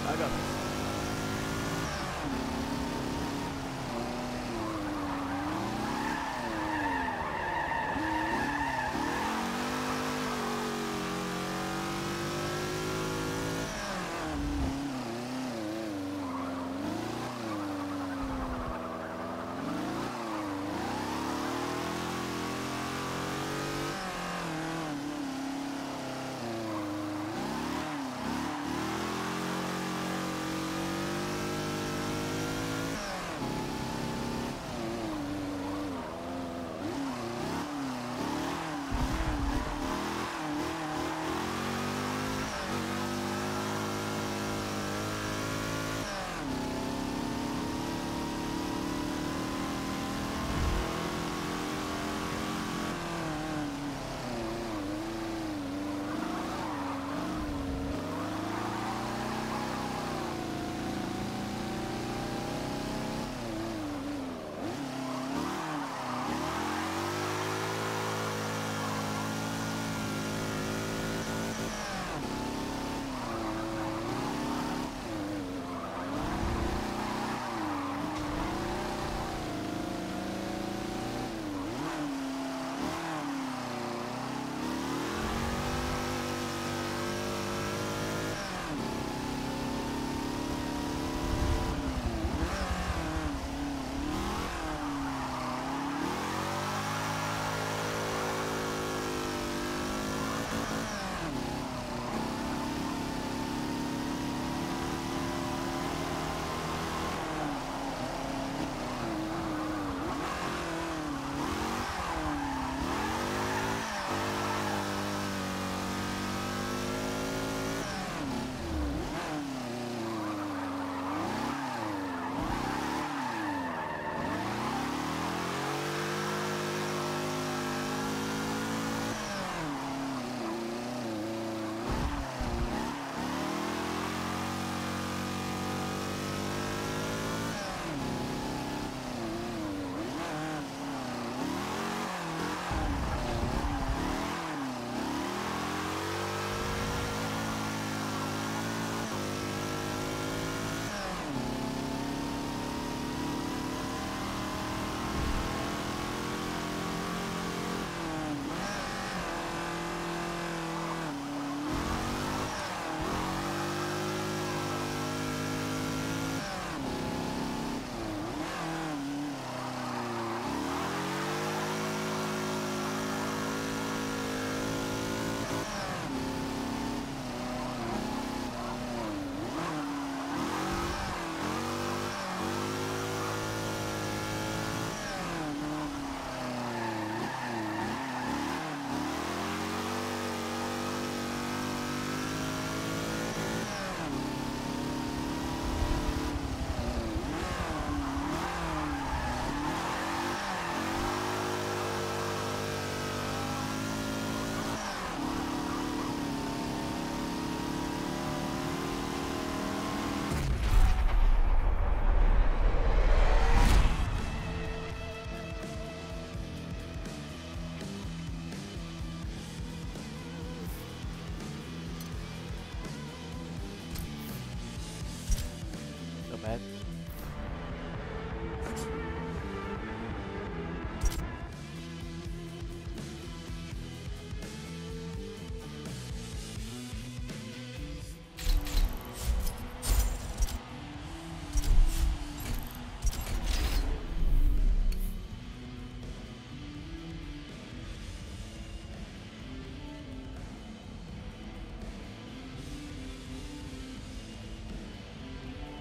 I got this. bad.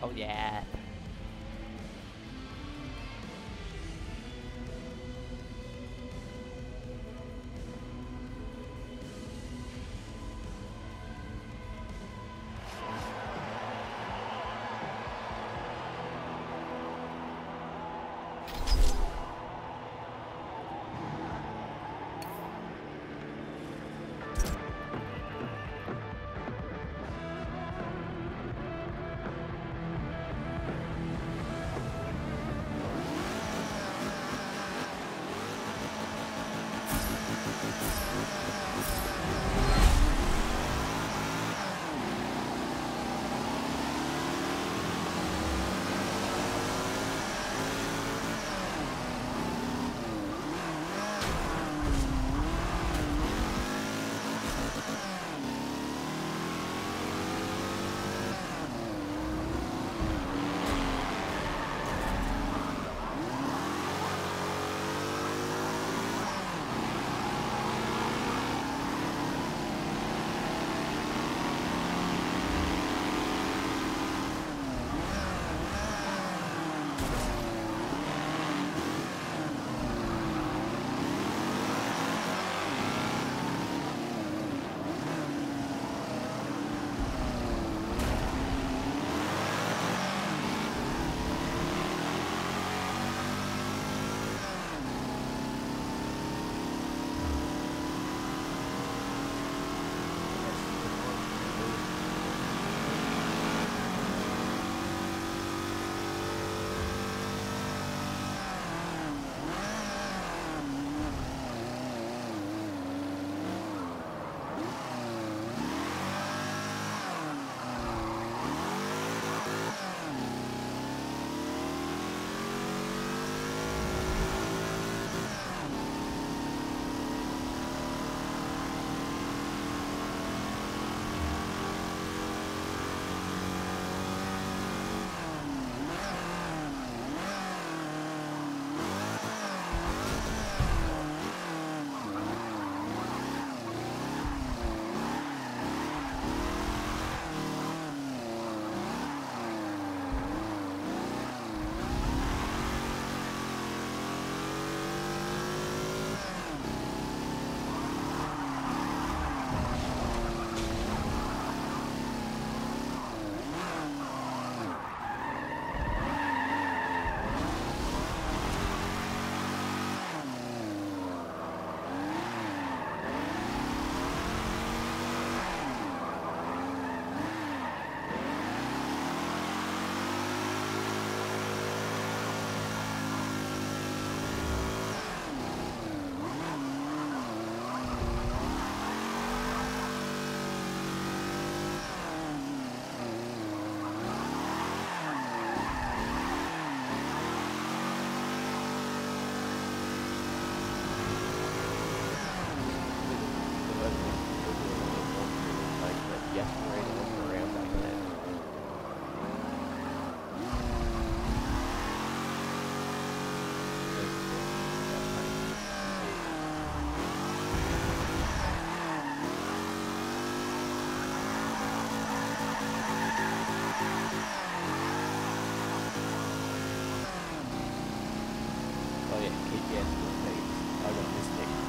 Oh yeah. Yes, yes, I got mistake.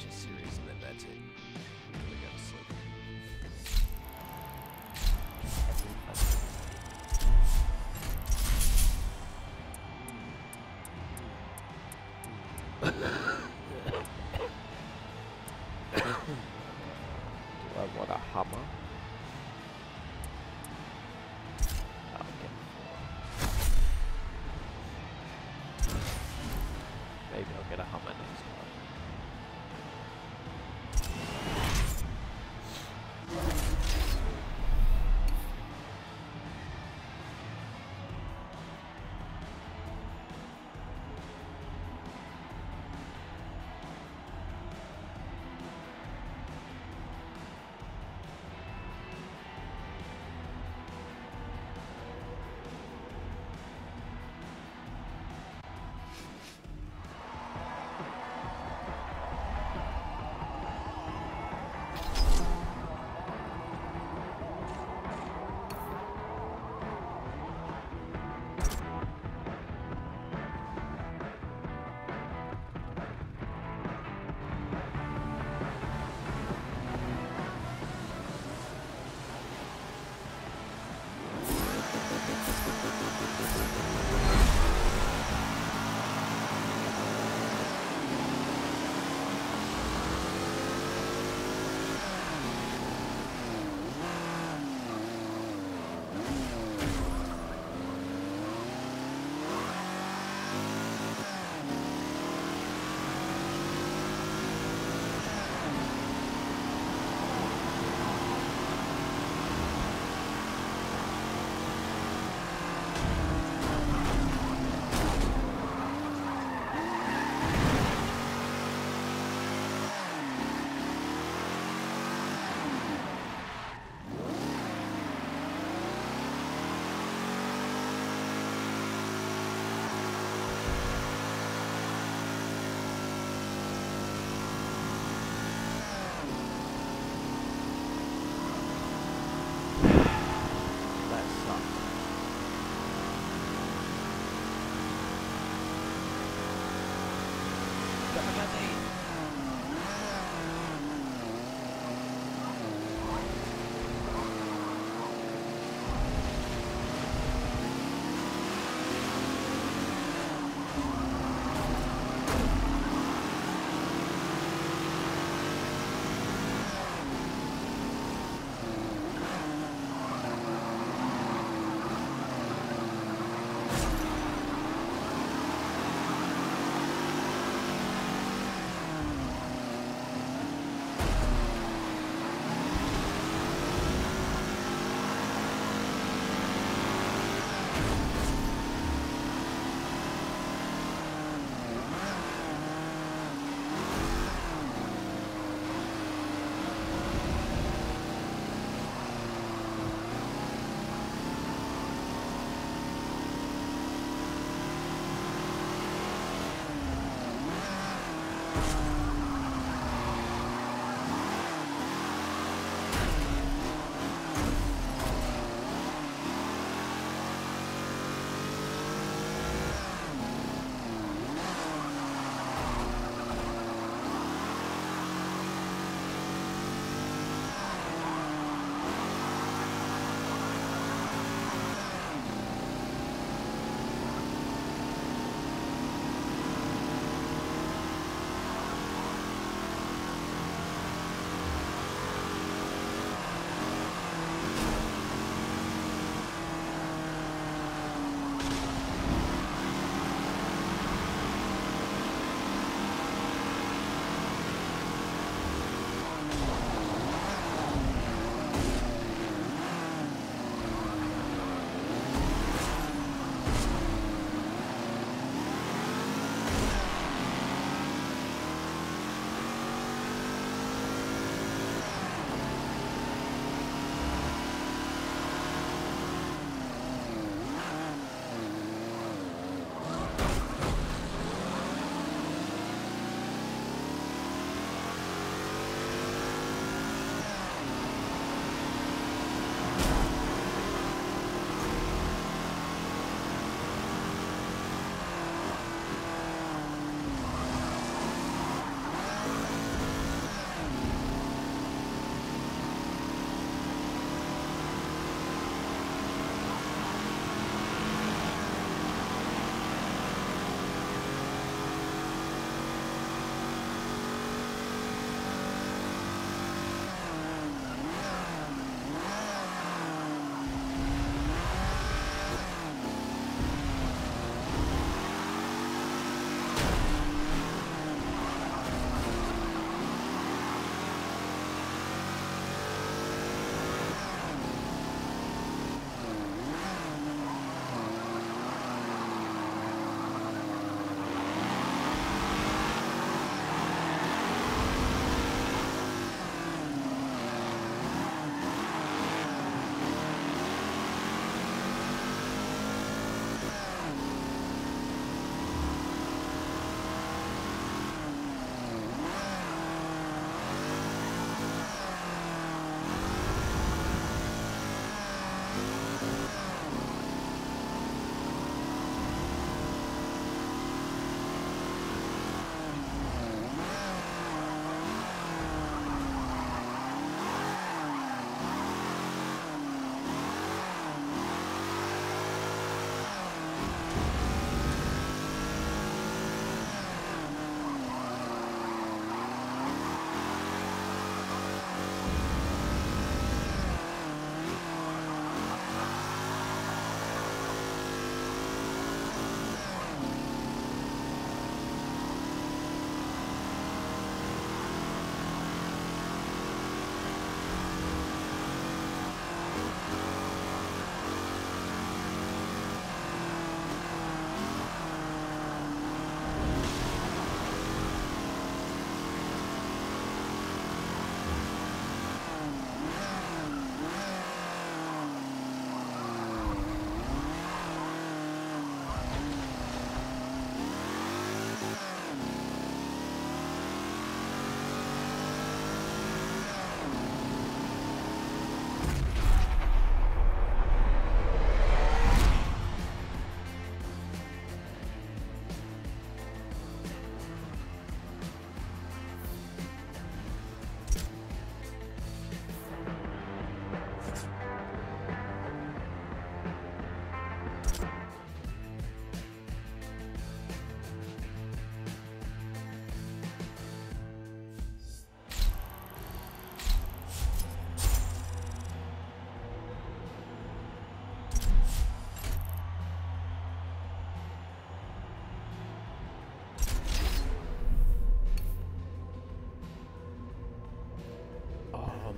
PlayStation series, and then that's it. I'm gonna go to sleep. Do I want a hammer? I'll get four. Maybe I'll get a hammer next time.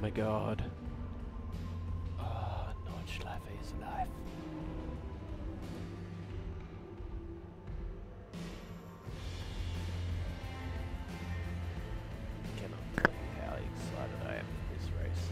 my god. Oh, Nordschleife is alive. Cannot tell you how excited I am for this race.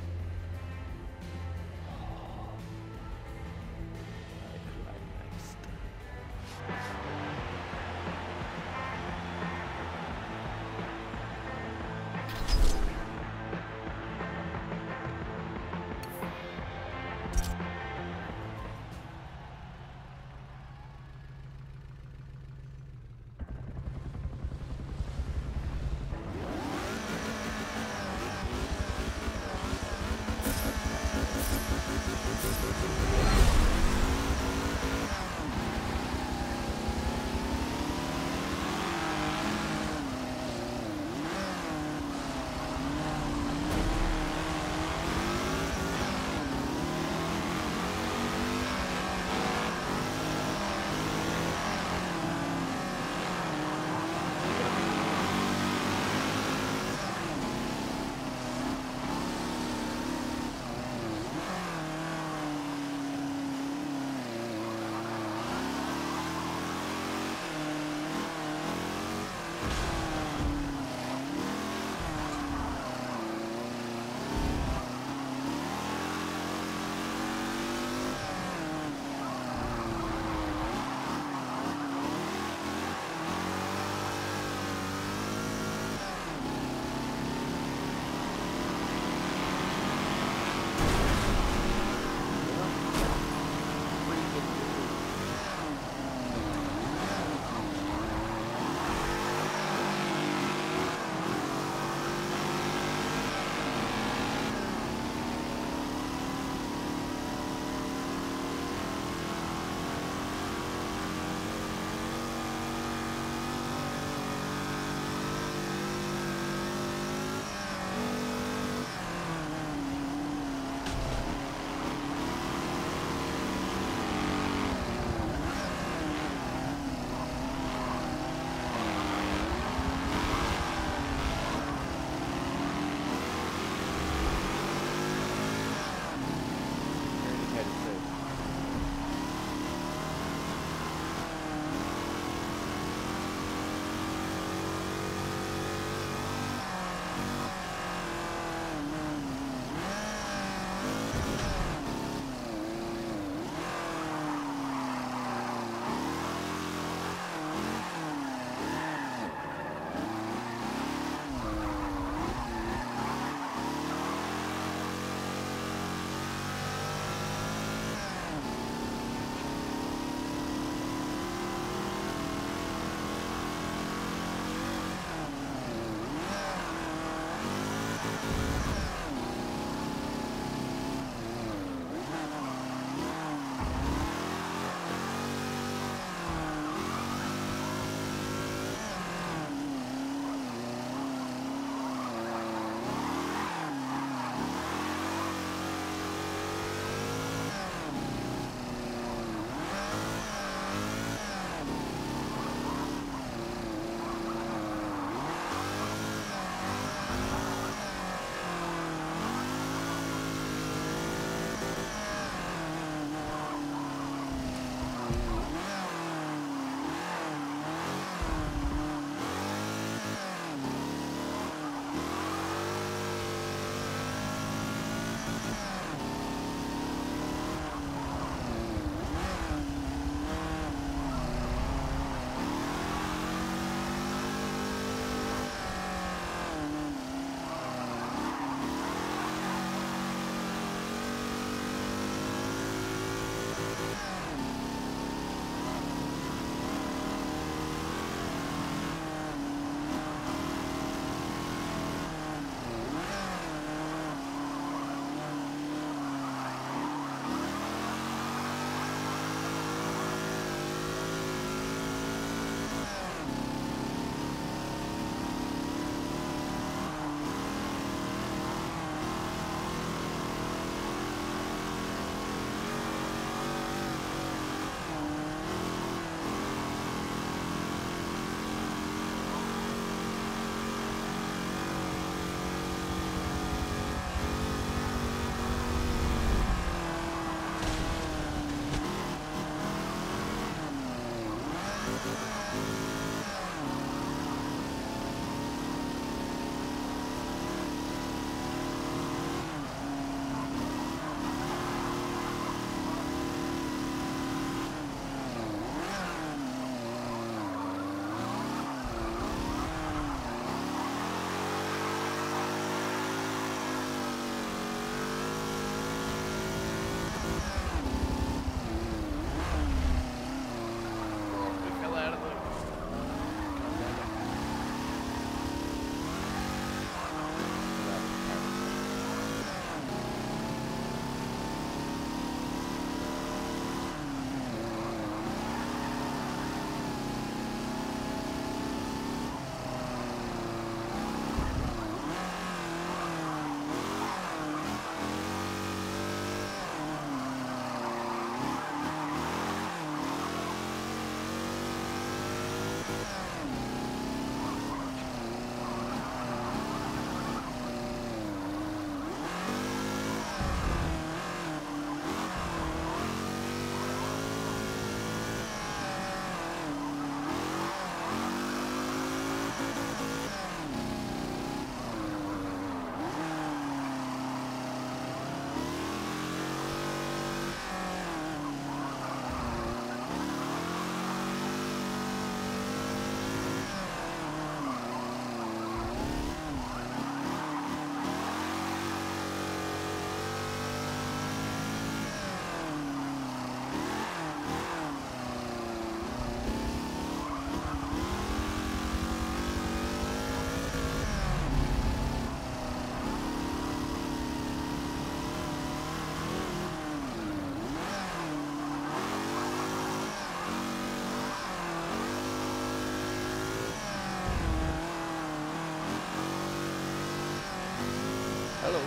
Hello.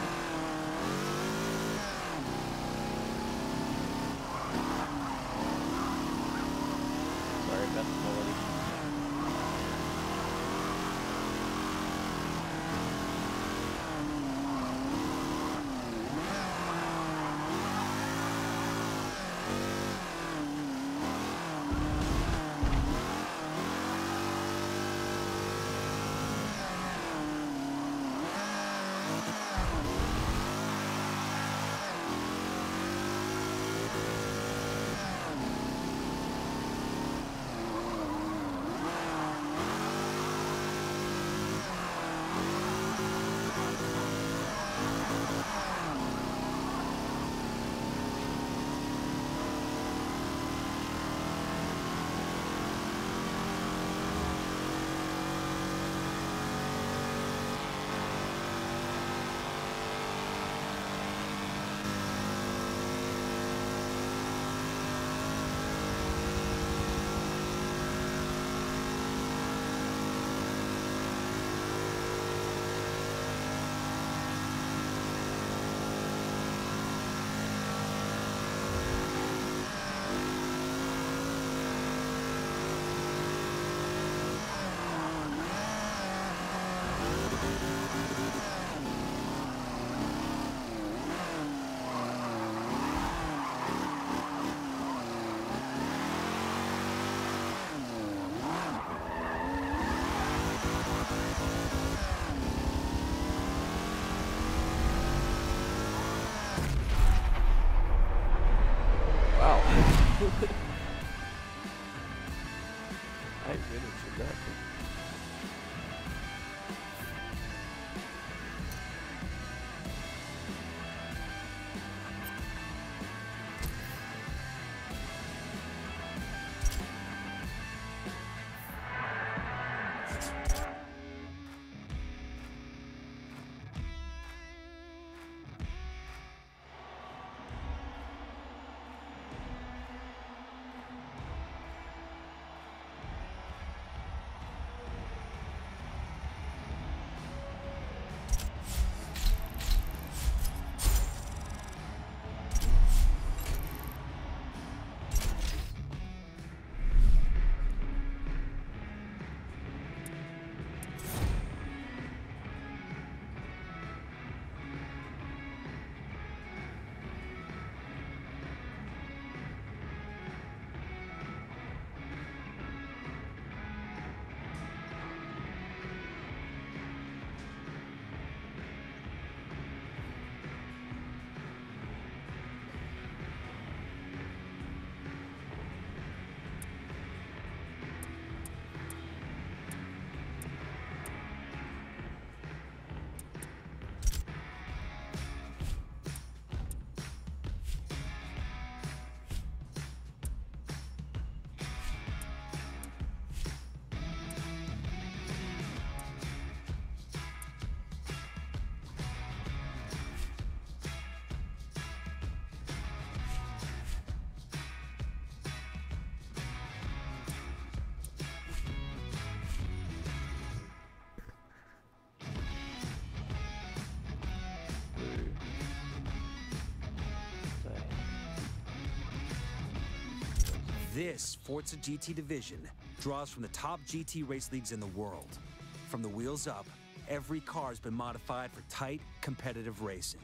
Sorry, best quality. I miniatured that. This Forza GT division draws from the top GT race leagues in the world. From the wheels up, every car's been modified for tight, competitive racing.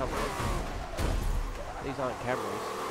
have a look. These aren't Camrys.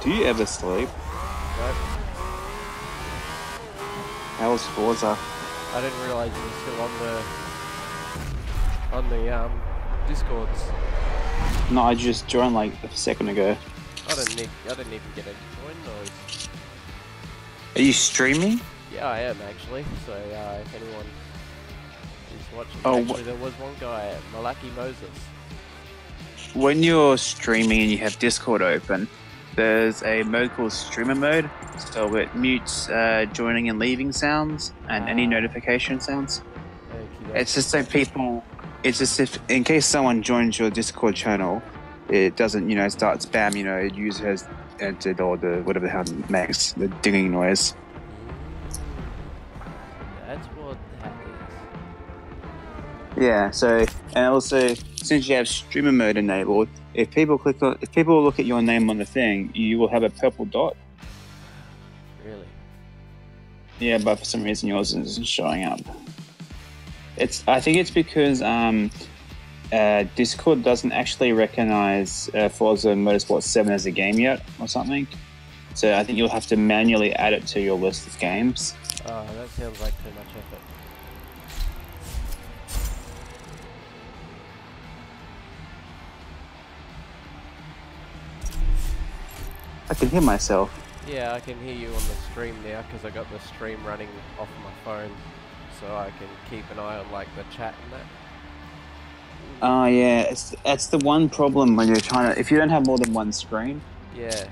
Do you ever sleep? Nope. How was Forza? I didn't realise you were still on the Discords. No, I just joined like a second ago. I didn't even get any join noise. Are you streaming? Yeah, I am actually. So if anyone is watching, Oh, actually there was one guy, Malaki Moses. When you're streaming and you have Discord open, there's a mode called streamer mode. So it mutes joining and leaving sounds and any notification sounds. It's just so people. It's just if in case someone joins your Discord channel, it doesn't start spam. User has entered or the whatever the hell it makes the dinging noise. That's what that is. Yeah. So and also since you have streamer mode enabled, if people look at your name on the thing, you will have a purple dot. Really? Yeah, but for some reason yours isn't showing up. I think it's because Discord doesn't actually recognize Forza Motorsport 7 as a game yet or something. So I think you'll have to manually add it to your list of games. Oh, that sounds like too much effort. I can hear myself. Yeah, I can hear you on the stream now because I got the stream running off my phone, so I can keep an eye on like the chat and that. Oh yeah, that's the one problem when you're trying to. If you don't have more than one screen, Yeah.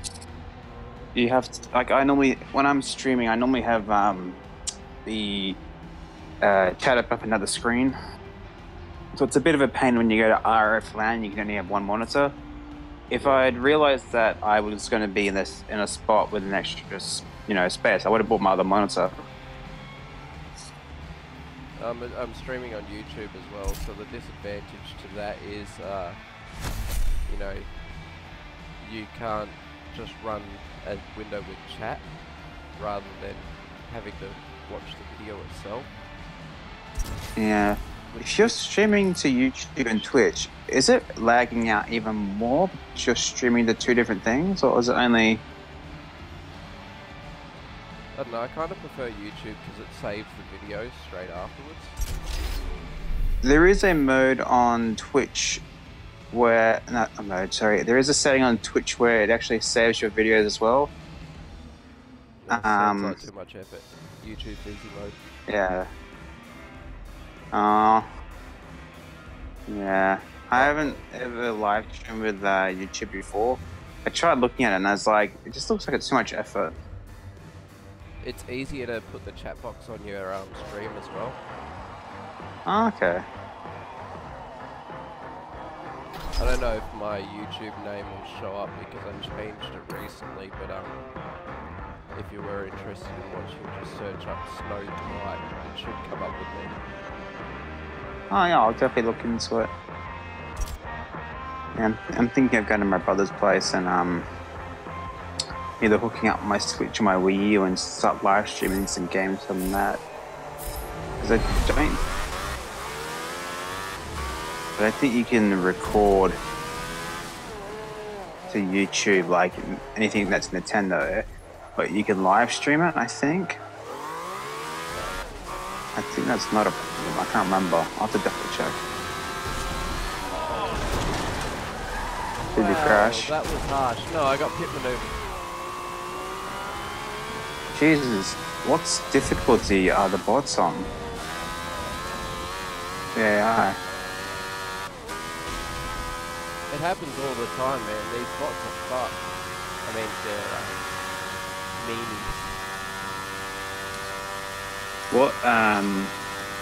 you have to. Like when I'm streaming, I normally have the chat up another screen. So it's a bit of a pain when you go to RF LAN. You can only have one monitor. If I'd realized that I was going to be in a spot with an extra, space, I would have bought my other monitor. I'm streaming on YouTube as well, so the disadvantage to that is, you can't just run a window with chat rather than having to watch the video itself. Yeah. If you're streaming to YouTube and Twitch, is it lagging out even more because you're streaming the two different things, or is it only... I don't know, I kind of prefer YouTube because it saves the videos straight afterwards. There is a mode on Twitch where... There is a setting on Twitch where it actually saves your videos as well. That sounds like too much effort. YouTube easy mode. Yeah. Yeah. I haven't ever live streamed with YouTube before. I tried looking at it and I was like, it just looks like it's too much effort. It's easier to put the chat box on your stream as well. Oh, okay. I don't know if my YouTube name will show up because I changed it recently, but if you were interested in watching, just search up Snow Delight. It should come up with me. Oh yeah, I'll definitely look into it. Yeah, I'm thinking of going to my brother's place and either hooking up my Switch or my Wii U and start live streaming some games from that. Because I don't think you can record to YouTube like anything that's Nintendo, but you can live stream it, I think. I think that's not a problem. I can't remember. I'll have to double check. Did you crash? That was harsh. No, I got pit maneuvered. Jesus, what's difficulty are the bots on? Yeah, It happens all the time, man. These bots are fucked. I mean, they're meanies.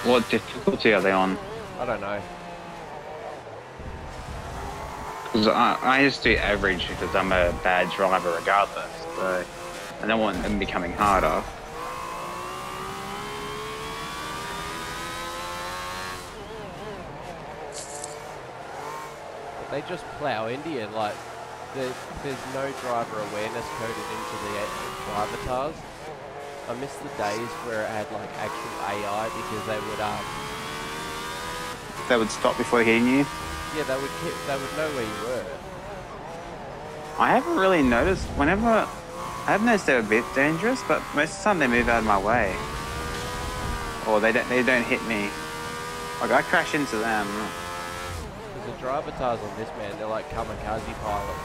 What difficulty are they on? I don't know. Because I just do average because I'm a bad driver regardless, so I don't want them becoming harder. But they just plow into you, like, there's no driver awareness coded into the avatars. I miss the days where it had like actual AI because They would stop before hitting you? yeah, they would know where you were. I haven't really noticed. I've noticed they're a bit dangerous, but most of the time they move out of my way, or they don't hit me. Like I crash into them. Because the driver tires on this, man, they're like kamikaze pilots.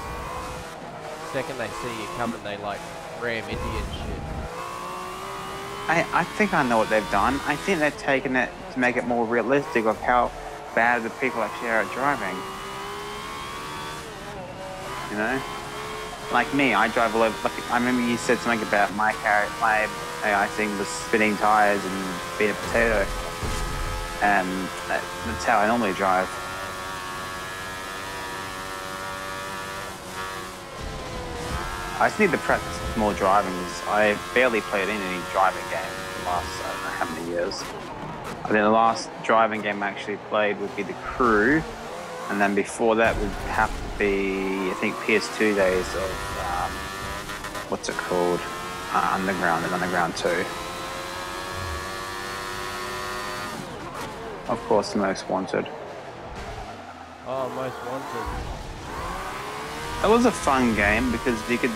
The second they see you coming, they like ram into you and shit. I think I know what they've done. I think they've taken it to make it more realistic of how bad the people actually are at driving. You know? Like me, I drive all over. Like, I remember you said something about my AI thing was spinning tires and being a potato. And that's how I normally drive. I just need to practice more driving because I barely played in any driving game in the last, I don't know how many years. I think the last driving game I actually played would be The Crew, and then before that would have to be, I think, PS2 days of, what's it called? Underground and Underground 2. Of course, the Most Wanted. Oh, Most Wanted. That was a fun game because you could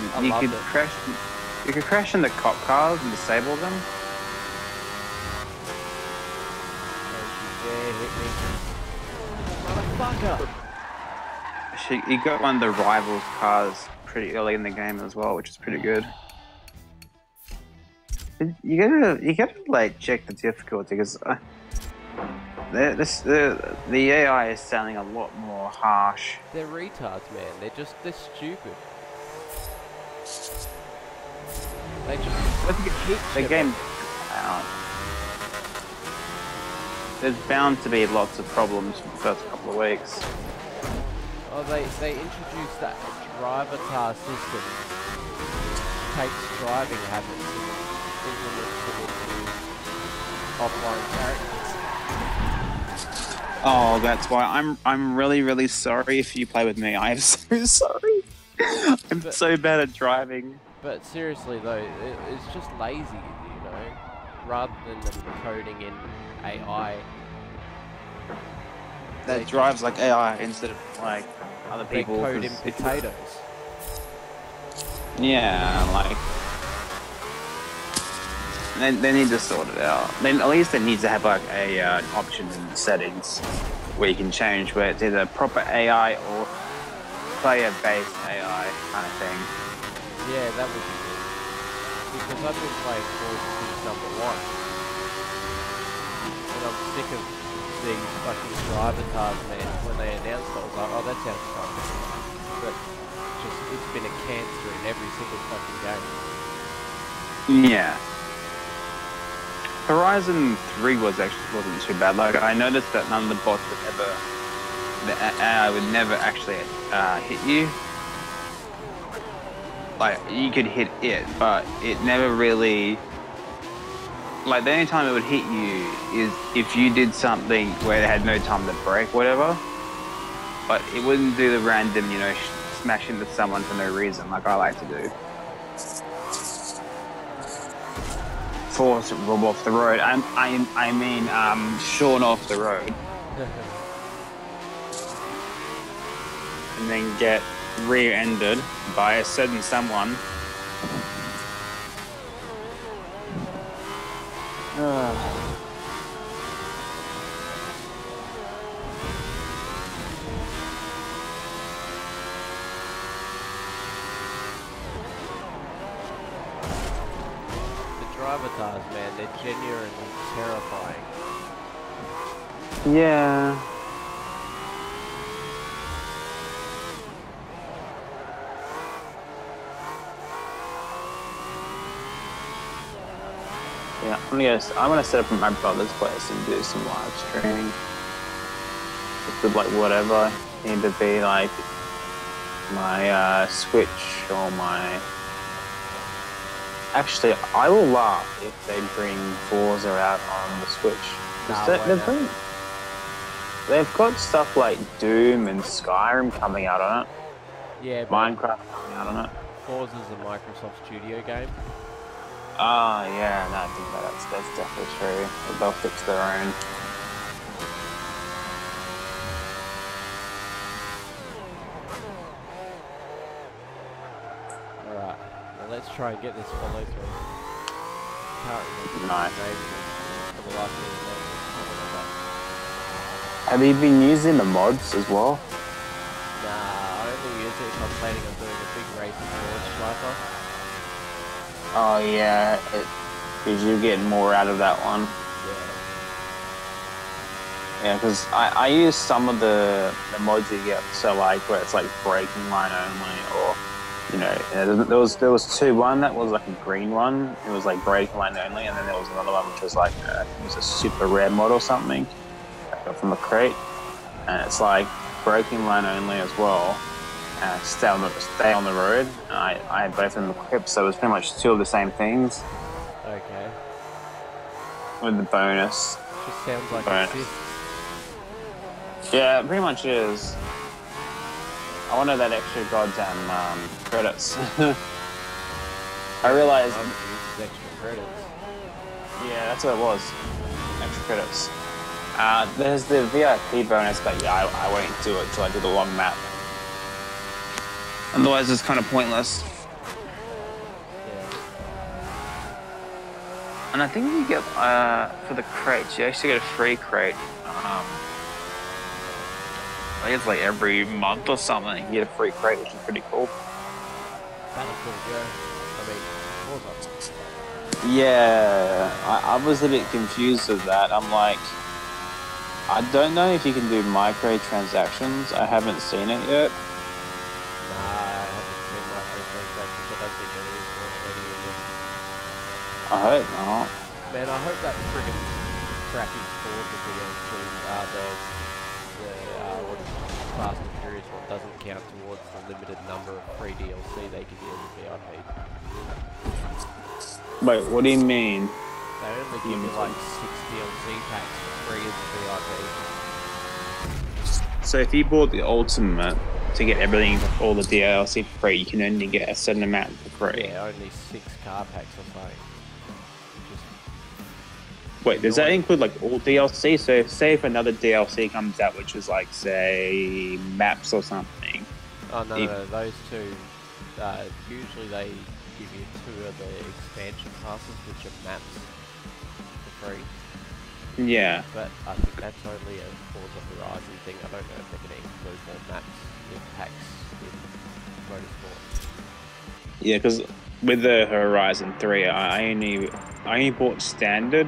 crash into cop cars and disable them. Motherfucker! You got one of the rivals cars pretty early in the game as well, which is pretty good. You gotta like check the difficulty because the AI is sounding a lot more harsh. They're retards, man. They're stupid. They just the game. There's bound to be lots of problems for the first couple of weeks. Oh, they introduced that driver-tar system. Takes driving habits and implements them into offline characters. Oh, that's why I'm really sorry if you play with me. I am so sorry. I'm so bad at driving. But seriously though, it's just lazy, you know, rather than them coding in AI. That drives like AI instead of like other people. They code in potatoes. Yeah, like they need to sort it out. Then at least it needs to have like a option in the settings where you can change where it's either proper AI or player-based AI kind of thing. Yeah, that would be good. Because I've been playing Forza since #1, and I'm sick of these fucking driver cars, man. When they announced it, I was like, oh, that sounds fun. But it's been a cancer in every single fucking game. Yeah. Horizon 3 wasn't too bad. Like I noticed that none of the bots the AI would never actually hit you. Like you could hit it, but it never really. Like the only time it would hit you is if you did something where it had no time to brake, whatever. But it wouldn't do the random, you know, smash into someone for no reason, like I like to do. Force rob off the road. I mean, shorn off the road, and then get rear-ended by a certain someone. Avatars, man, they're genuinely terrifying. Yeah. Yeah, I'm gonna set up at my brother's place and do some live streaming. With like whatever need to be, like my Switch or my. Actually, I will laugh if they bring Forza out on the Switch. They've got stuff like Doom and Skyrim coming out on it. Yeah, Minecraft coming out on it. Forza's a Microsoft Studio game. Oh, yeah, no, I think that's definitely true. They'll fix their own. let's try and get this follow through. Can't remember Nice. the name for the life of me. Have you been using the mods as well? Nah, I only use it if I'm planning on doing a big race in Forza Striper. Oh yeah, because you get more out of that one. Yeah, because I use some of the mods you get, so like where it's like braking line only, or you know, there was two. One that was like a green one, it was like braking line only, and then there was another one which was like it was a super rare mod or something from a crate, and it's like braking line only as well. Stay on the road. And I had both of them equipped, so it was pretty much two of the same things. Okay. With the bonus. Just sounds like bonus. Assist. Yeah, it pretty much is. I wanted that extra goddamn credits. I realized. Extra credits. Yeah, that's what it was. Extra credits. There's the VIP bonus, but yeah, I won't do it till I do the one map. Otherwise, it's kind of pointless. Yeah. And I think you get for the crates, you actually get a free crate. I think it's like every month or something. You get a free crate, which is pretty cool. Battlefield, yeah. I mean, Yeah, I was a bit confused with that. I'm like, I don't know if you can do microtransactions. I haven't seen it yet. Nah, I haven't seen microtransactions. I don't think there is any of them. I hope not. Man, I hope that friggin' crappy Forza DLC, what is it, Fast and Furious one doesn't count towards the limited number of free DLC they give you as a VIP. Wait, what do you mean? They only give you like 6 DLC packs for free as a VIP. So if you bought the Ultimate to get everything, all the DLC for free, you can only get a certain amount for free. Yeah, only 6 car packs or something. Wait, does that include like all DLC? So say if another DLC comes out, which is like, say, maps or something. Oh, no, those two, usually they give you 2 of the expansion passes, which are maps for free. Yeah. But I think that's only a Forza Horizon thing. I don't know if they're going to include more maps in packs in Motorsport. Yeah, because with the Horizon 3, I only bought Standard.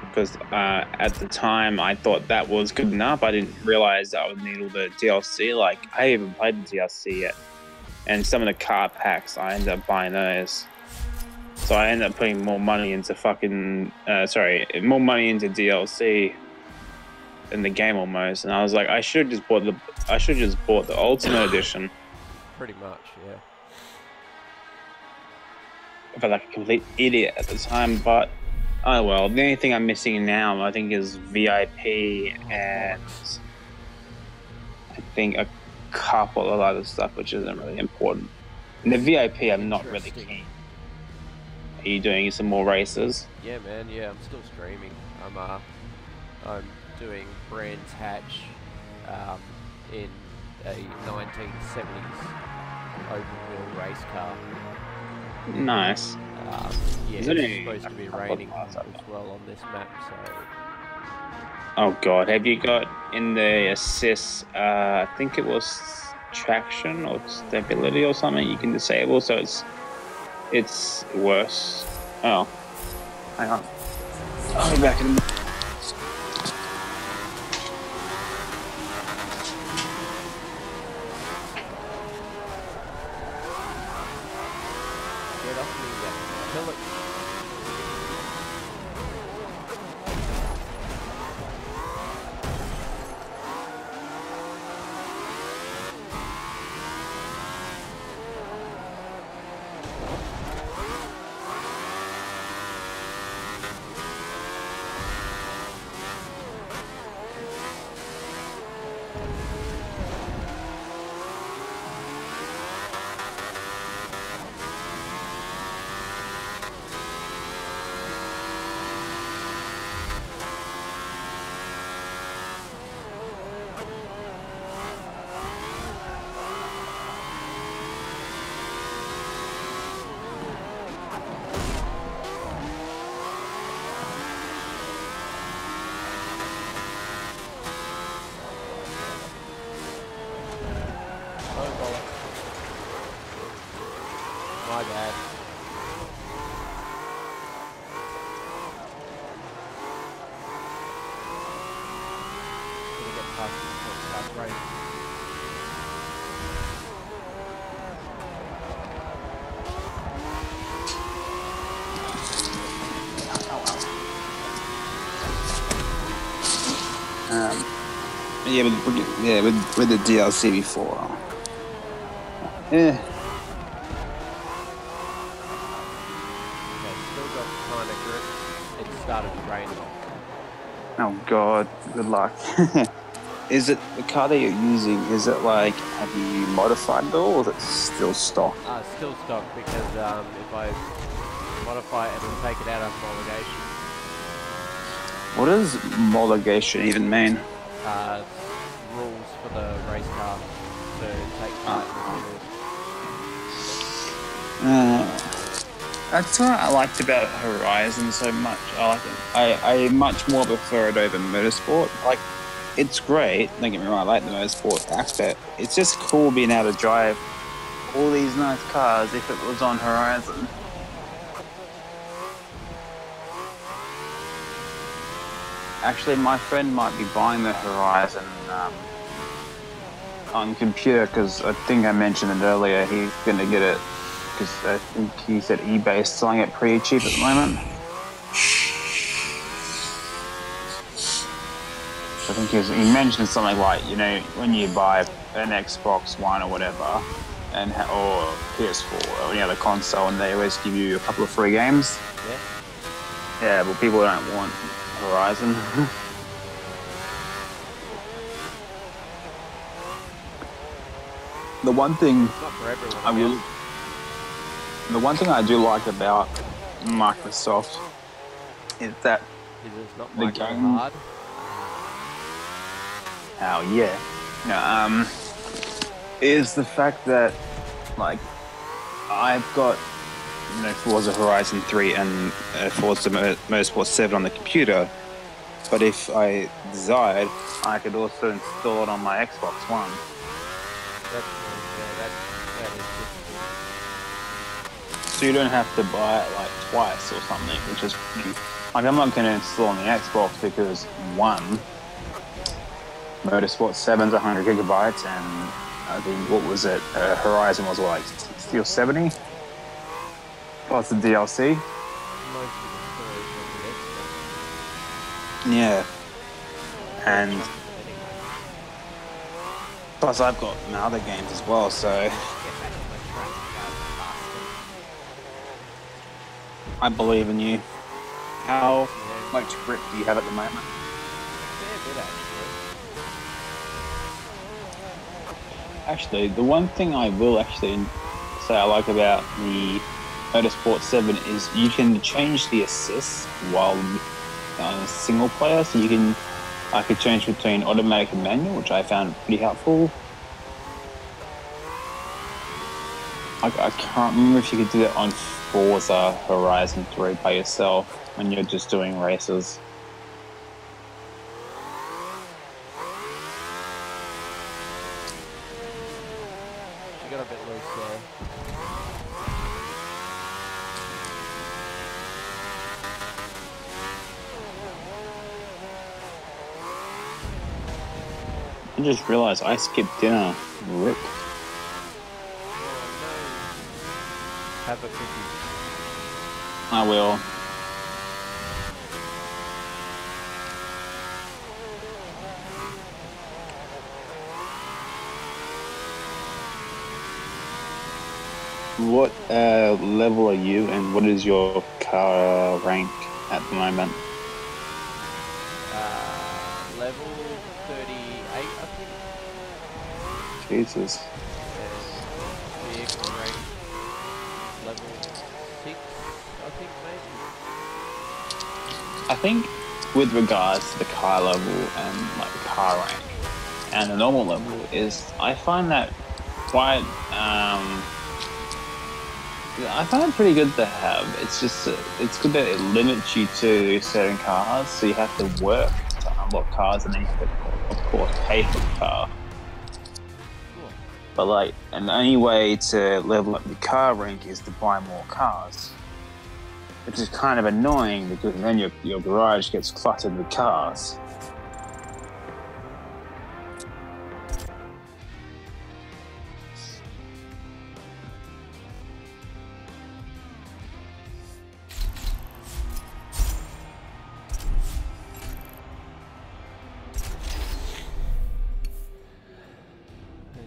Because at the time I thought that was good enough. I didn't realize I would need all the DLC. Like, I haven't played the DLC yet. And some of the car packs, I ended up buying those. So I ended up putting more money into more money into DLC than the game almost. And I was like, I should just bought the Ultimate Edition. Pretty much, yeah. I felt like a complete idiot at the time, but oh well. The only thing I'm missing now, I think, is VIP and I think a couple of other stuff, which isn't really important. And the VIP, I'm not really keen. Are you doing some more races? Yeah, man. Yeah, I'm still streaming. I'm doing Brands Hatch in a 1970s open wheel race car. Nice. Yeah, it's supposed to be raining as well on this map, so... Oh god, have you got in the assist, I think it was traction or stability or something you can disable, so it's worse. Oh. Hang on. I'll be back in a minute. Get off me, yeah. Kill it. my bad. Gonna get past this before it starts raining. Yeah, with the DLC before. Yeah. Okay, still got kind of grip. It started raining. Oh God, good luck. Is it the car that you're using? Is it like, have you modified it all, or is it still stock? Still stock because if I modify it, it'll take it out of homologation. What does homologation even mean? Rules for the race car to take part in the That's what I liked about Horizon so much. I much more prefer it over Motorsport. Like, it's great. Don't get me wrong, I like the Motorsport aspect. It's just cool being able to drive all these nice cars if it was on Horizon. Actually, my friend might be buying the Horizon on computer because I think I mentioned it earlier. He's going to get it because I think he said eBay's selling it pretty cheap at the moment. I think he mentioned something like, you know, when you buy an Xbox One or whatever, or PS4 or any other console, and they always give you a couple of free games. Yeah. Yeah, but people don't want Horizon. The one thing Not for everyone. the one thing I do like about Microsoft is that Is it's not the micro game. hard. Oh yeah, no, is the fact that like I've got, you know, Forza Horizon 3 and Forza Motorsport 7 on the computer, but if I desired, I could also install it on my Xbox One. That is So you don't have to buy it like twice or something, which is like, I'm not going to install on the Xbox because one, Motorsport 7's 100 gigabytes, and I think, what was it? Horizon was like 60 or 70 plus the DLC. most of the storage on the Xbox. Yeah, and plus I've got my other games as well, so I believe in you. How much grip do you have at the moment? Fair bit, Actually, the one thing I will actually say I like about the Motorsport 7 is you can change the assists while single player, so I could change between automatic and manual, which I found pretty helpful. I can't remember if you could do that on Forza Horizon 3 by yourself when you're just doing races. She got a bit loose there. I just realised I skipped dinner. Rip. Oh no. Have a cookie. I will. What level are you, and what is your car rank at the moment? Level 38, I think. Jesus. And vehicle rank level 6, I think maybe. I think with regards to the car level and like the car rank and the normal level is, I find that quite I find it pretty good to have. It's just it's good that it limits you to certain cars, so you have to work to unlock cars, and then you have to, of course, pay for the car. Cool. But like, and the only way to level up your car rank is to buy more cars, which is kind of annoying because then your garage gets cluttered with cars.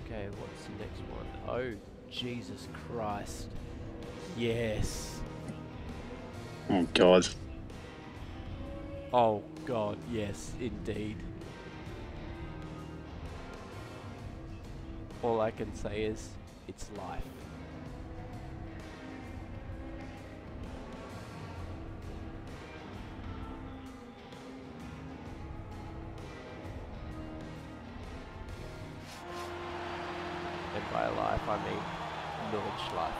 Okay, what's the next one? Oh, Jesus Christ. Yes. Oh God. Oh God, yes, indeed. All I can say is, it's life. And by life, I mean village life.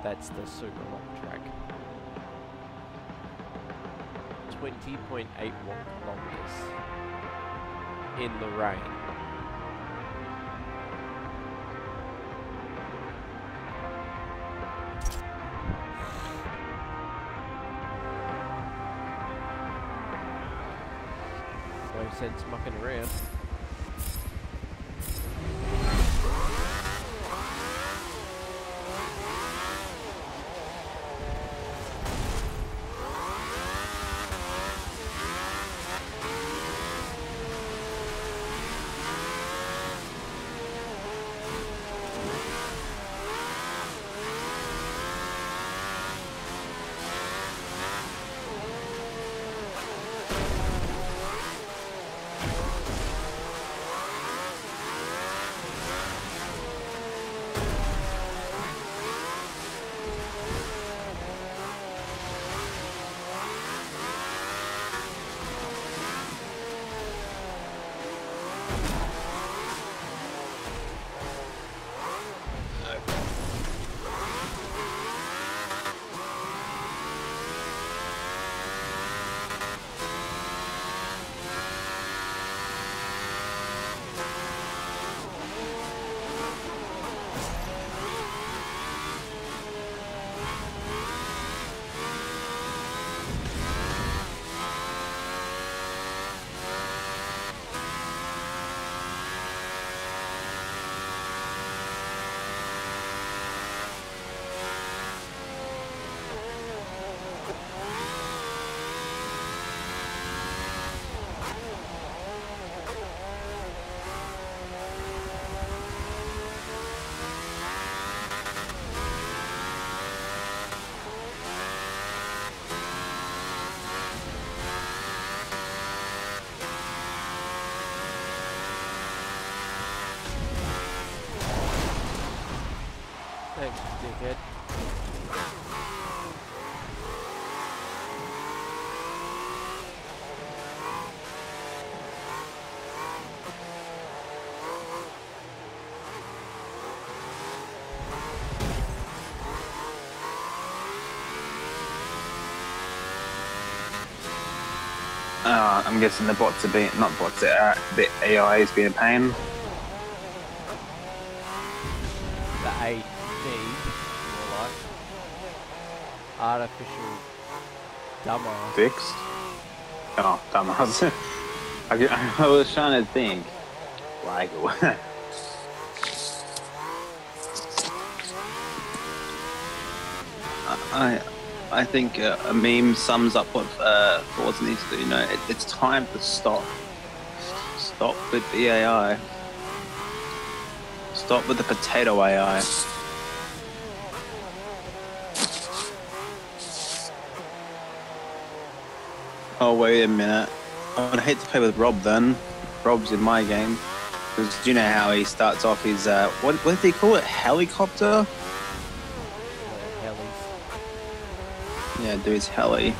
That's the super long track. 20.81 kilometers in the rain. No sense mucking around. Thanks, dickhead. I'm guessing the bots are being, not bots, the AI is being a pain. The AD, more like. Artificial dumbass. Fixed? Oh, dumbass. I was trying to think. Like, I think a meme sums up what Forza needs to do. You know, it's time to stop. Stop with the AI. Stop with the potato AI. Oh, wait a minute. I would hate to play with Rob then. Rob's in my game. Because you know how he starts off his, what did he call it? Helicopter? Yeah, do his heli.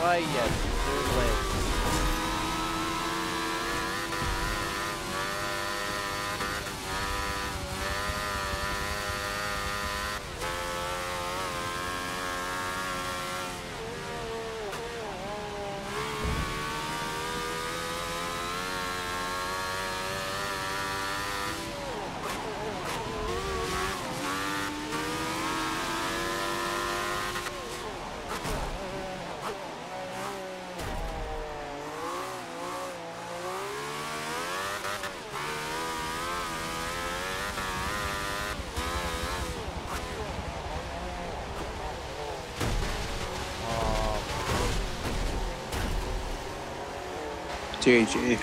way, yes, soon live. GG.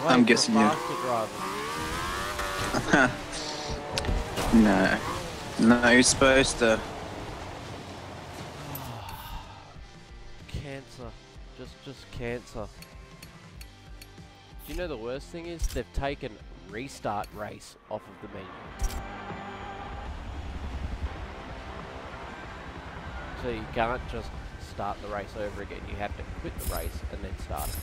I'm guessing you. No. No, you're supposed to. Cancer. Just cancer. Do you know the worst thing is? They've taken restart race off of the menu. So you can't just start the race over again. You have to quit the race and then start it.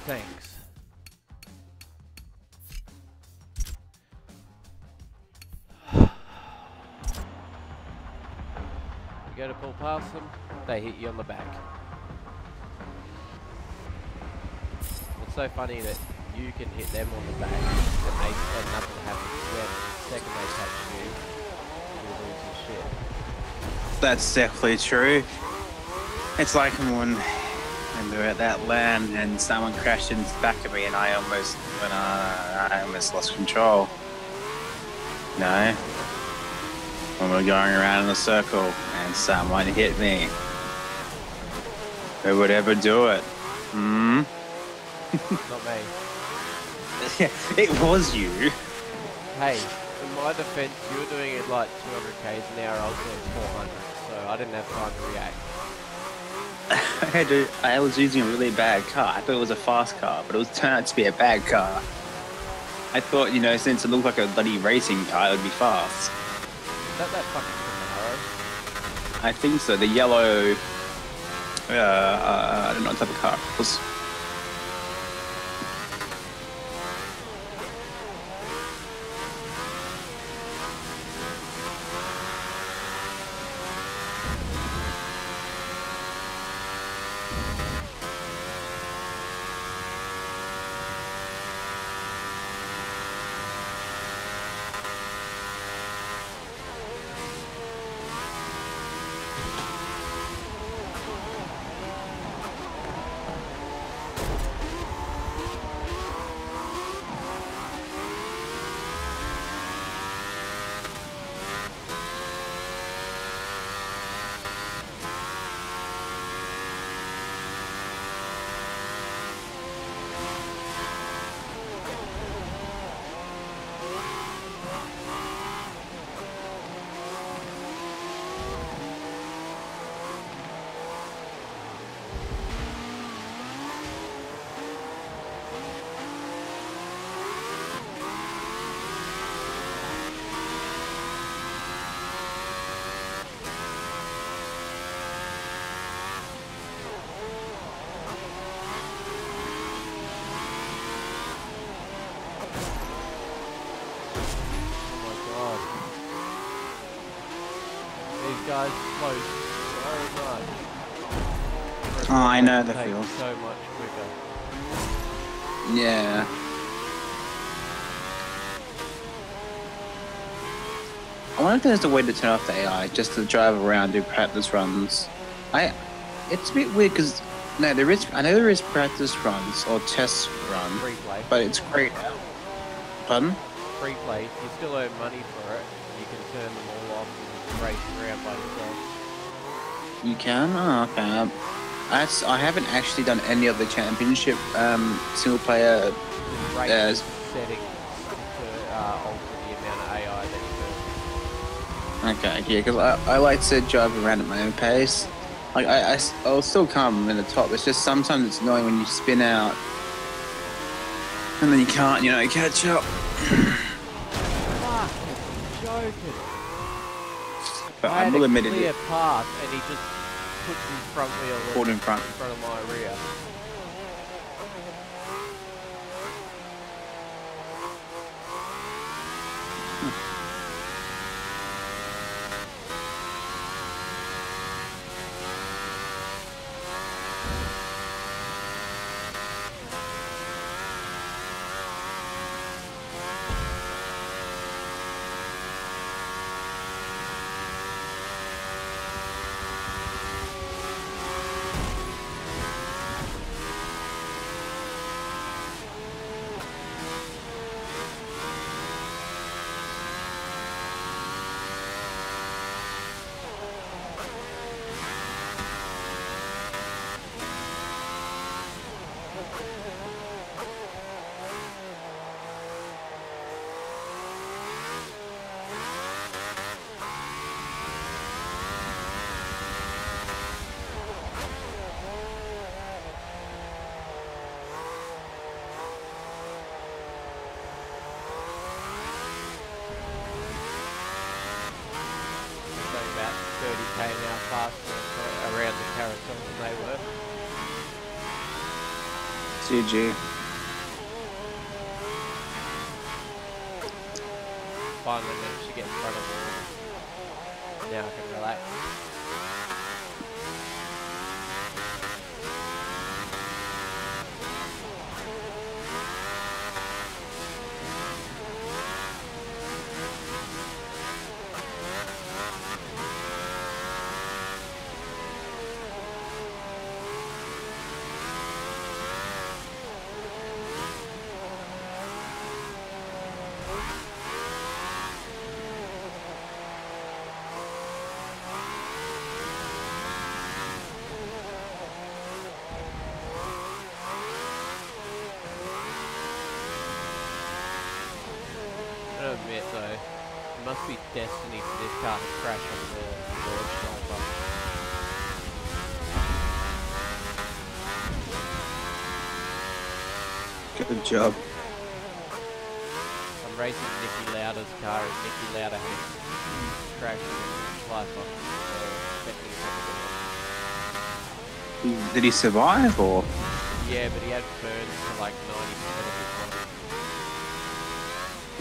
Thanks. You go to pull past them, they hit you on the back. It's so funny that you can hit them on the back and nothing happens to them. The second they touch you, you lose your shit. That's definitely true. It's like when we were at that land and someone crashed into the back of me and I almost lost control. You know? When we're going around in a circle and someone hit me. Who would ever do it? Hmm? Not me. Yeah, it was you. Hey, in my defense, you were doing it like 200 k's an hour, I was doing 400, so I didn't have time to react. I was using a really bad car. I thought it was a fast car, but it turned out to be a bad car. I thought, you know, since it looked like a bloody racing car, it would be fast. Is that fucking Camaro? I think so. The yellow, I don't know what type of car it was. guys slow so much. Oh, I know the Take feel. so much quicker. Yeah. I wonder if there's a way to turn off the AI just to drive around, do practice runs. It's a bit weird because no, there is. I know there is practice runs or test runs, Free play. but it's great. Pardon? Free play. You still earn money for it. You can turn them all off and race around by yourself. You can? Oh, okay. I haven't actually done any of the championship single player. Race settings to alter the amount of AI that you Okay, yeah, because I like to drive around at my own pace. Like I'll still come in the top. It's just sometimes it's annoying when you spin out and then you can't, catch up. Fuck, you're joking. But I I had will a admit clear it. path and he just puts his front wheel Pulled in front. of my rear. About 30k an hour faster around the carousel than they were. CG. Finally managed to get in front of them. Now I can relax. I gotta admit though, it must be destiny for this car to crash on the launch striper. Good job. I'm racing Nicky Lauda's car and Nicky Lauda has crashed on the striper. So Did he survive or? yeah, but he had burns for like 90% of his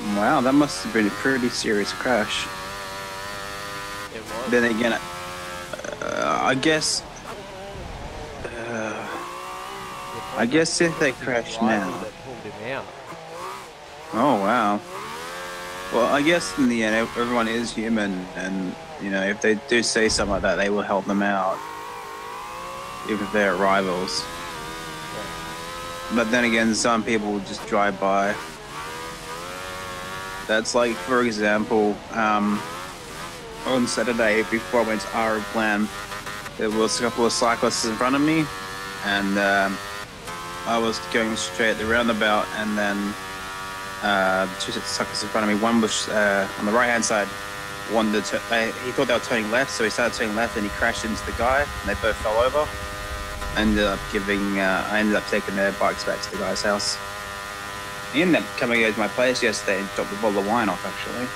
body. Wow, that must have been a pretty serious crash. It was. Then again, I guess. I guess if they crash now. That pulled him out. Oh wow. Well, I guess in the end, everyone is human, and if they do say something like that, they will help them out, even if they're rivals. But then again, some people will just drive by. That's like, for example, on Saturday before I went to Aeroplan, there was a couple of cyclists in front of me, and I was going straight at the roundabout, and then two cyclists in front of me. One was on the right-hand side. One he thought they were turning left, so he started turning left, and he crashed into the guy, and they both fell over. I ended up taking their bikes back to the guy's house. He ended up coming over to my place yesterday and dropped a bottle of wine off, actually.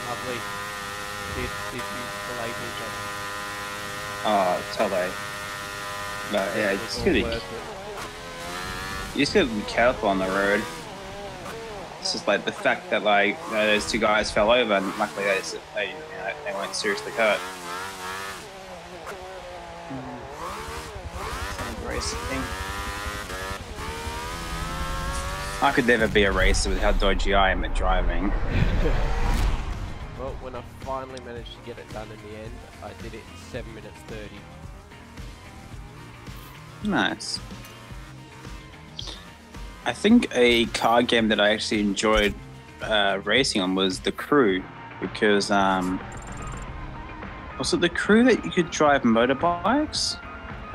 Lovely. Did you relate to each other? Oh, totally. But yeah, you just gotta be careful on the road. It's just like the fact that like those two guys fell over, and luckily they weren't seriously hurt. Racing. I could never be a racer with how dodgy I am at driving. Well, when I finally managed to get it done in the end, I did it in 7 minutes 30. Nice. I think a car game that I actually enjoyed racing on was The Crew, because was it The Crew that you could drive motorbikes?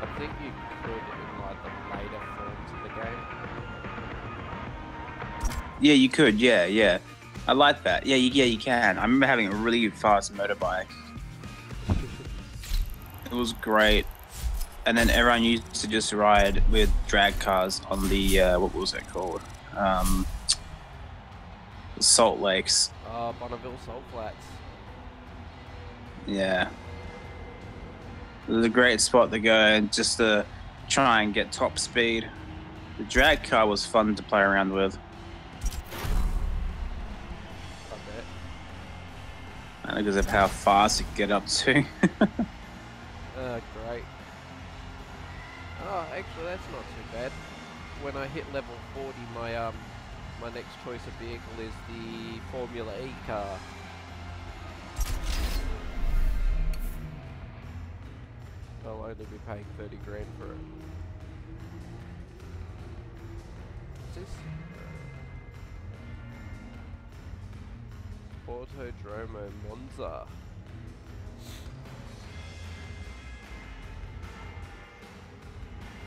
I think you could in like the later forms of the game. Yeah, you could. Yeah. I like that. Yeah, you can. I remember having a really fast motorbike. It was great. And then everyone used to just ride with drag cars on the what was it called? Salt Lakes. Bonneville Salt Flats. Yeah. It was a great spot to go and just to try and get top speed. The drag car was fun to play around with. I bet. And because of how fast it could get up to. Great. Oh, actually, that's not too bad. When I hit level 40, my my next choice of vehicle is the Formula E car. I'll only be paying 30 grand for it. What's this? Autodromo Monza.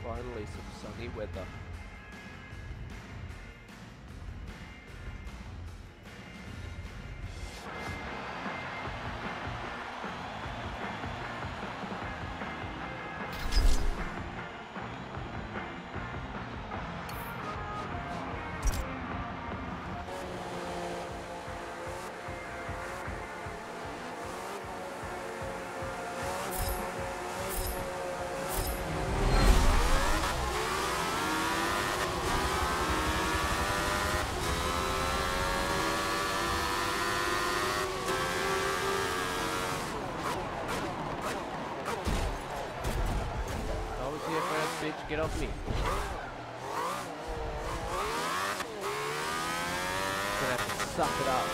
Finally some sunny weather. Bitch, get off me. Gonna have to suck it up.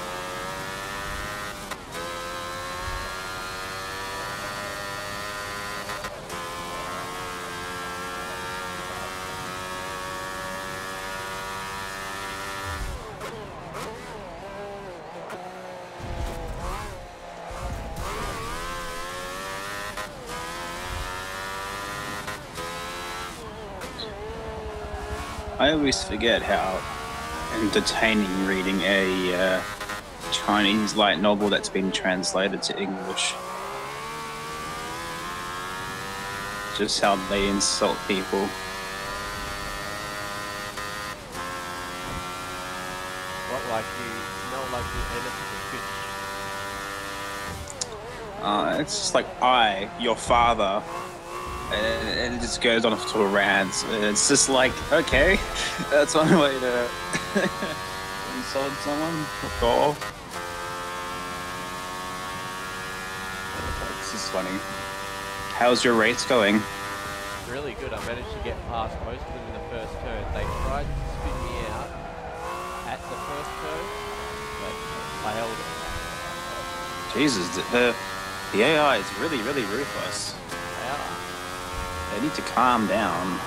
I always forget how entertaining reading a Chinese light novel that's been translated to English. Just how they insult people. What, like you smell like the end of a fish? It's just like, your father. And it just goes on to a rant. It's just like, okay, that's one way to insult someone. Cool. It's just funny. How's your race going? Really good. I managed to get past most of them in the first turn. They tried to spin me out at the first turn, but I held it. Jesus, the AI is really, really ruthless. They are. They need to calm down.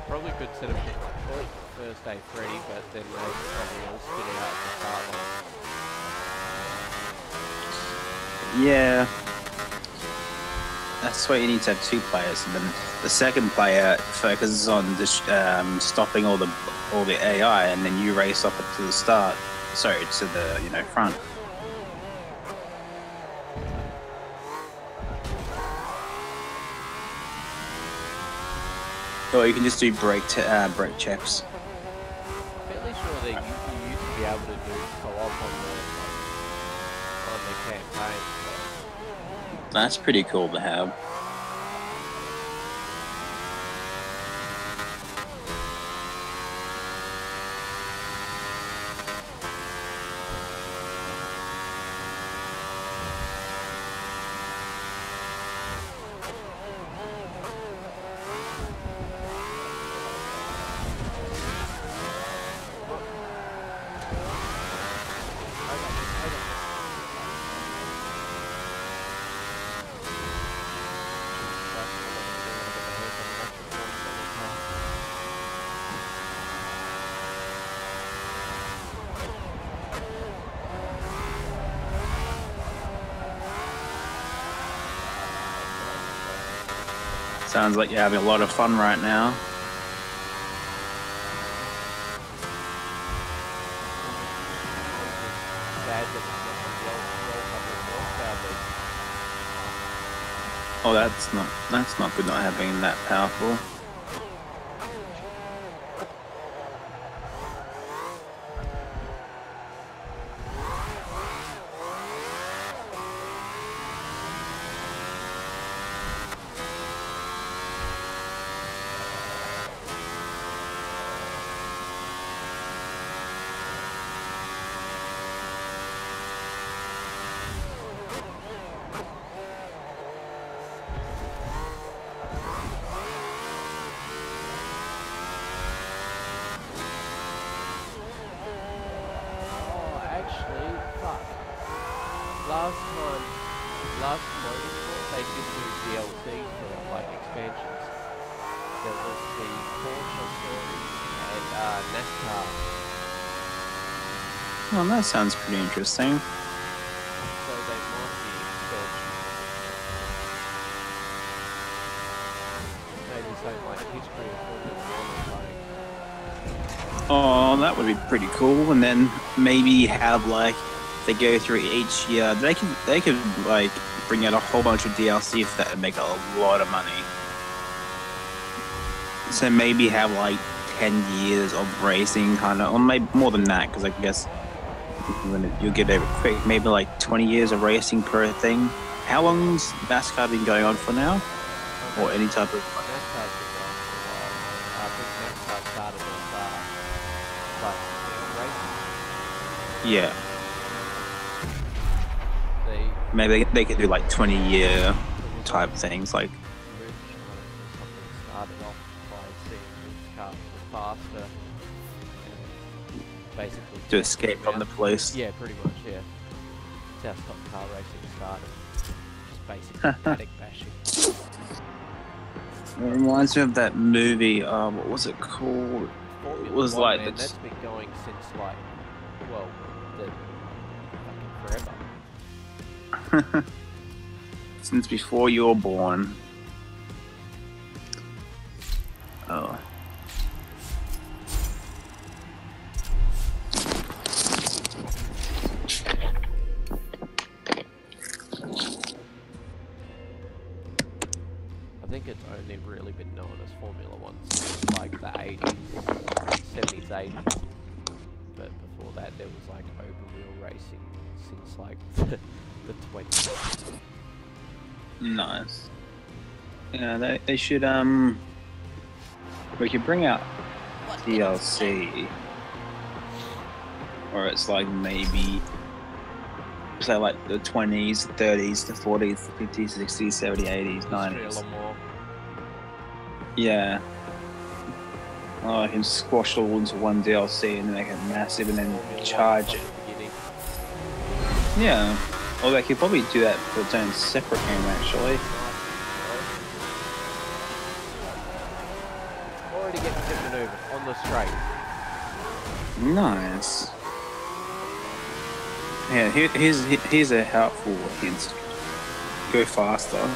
Probably could set up the first day Freddy, but then they probably all spin it out at the start line. Yeah. That's why you need to have two players, and then the second player focuses on just stopping all the AI, and then you race up to the start. Sorry, to the front. Or you can just do brake checks. I'm fairly sure that you used to be able to do co-op on the run their campaign. That's pretty cool to have. Sounds like you're having a lot of fun right now. Oh, that's not good not having that powerful. Last Motorsport, they did do DLC for like expansions. There was the Porsche story and NASCAR. Oh, that sounds pretty interesting. So they might be expansions. Maybe something like history of Formula 1 or something. Oh, that would be pretty cool. And then maybe have like they go through each year. They could like bring out a whole bunch of DLC if that would make a lot of money. So maybe have like 10 years of racing, kind of, or maybe more than that, because I guess you'll get over quick. Maybe like 20 years of racing per thing. How long's NASCAR been going on for now? Or any type of... NASCAR's been going for a while. I think NASCAR started as racing. Yeah. Maybe they could do like 20-year type things, like... Started off by seeing which cars were faster and basically... To escape from the police. Yeah, pretty much, yeah. That's how car racing started. Just basically paddock bashing. It reminds me of that movie, what was it called? Formula It was 1, like... man, that's been going since like, well, fucking forever. Since before you were born. Oh. I think it's only really been known as Formula 1 since like the 80s, 70s, 80s. But before that there was like open wheel racing since like the 20s. Nice. Yeah, they should, we could bring out DLC. Or it's like maybe, say like the 20s, the 30s, the 40s, the 50s, 60s, 70s, 80s, 90s. Yeah. Oh, I can squash it all into one DLC and then make it massive and then charge it. Yeah. Or they could probably do that for its own separate game, actually. Already getting pit maneuver on the straight. Nice. Yeah, here's a helpful hint. Go faster.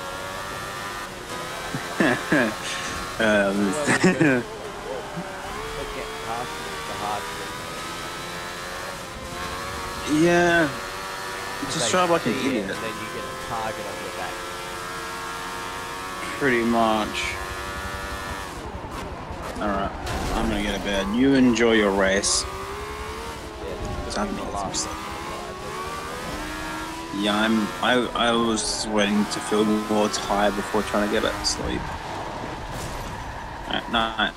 Yeah. Just drive like an idiot. And then you get a target on your back. Pretty much. Alright, I'm gonna get to bed. You enjoy your race. Yeah, this is I'm the last some one. Yeah, I was waiting to feel more tired before trying to get back to sleep. Alright, night.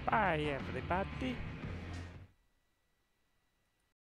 Bye, everybody.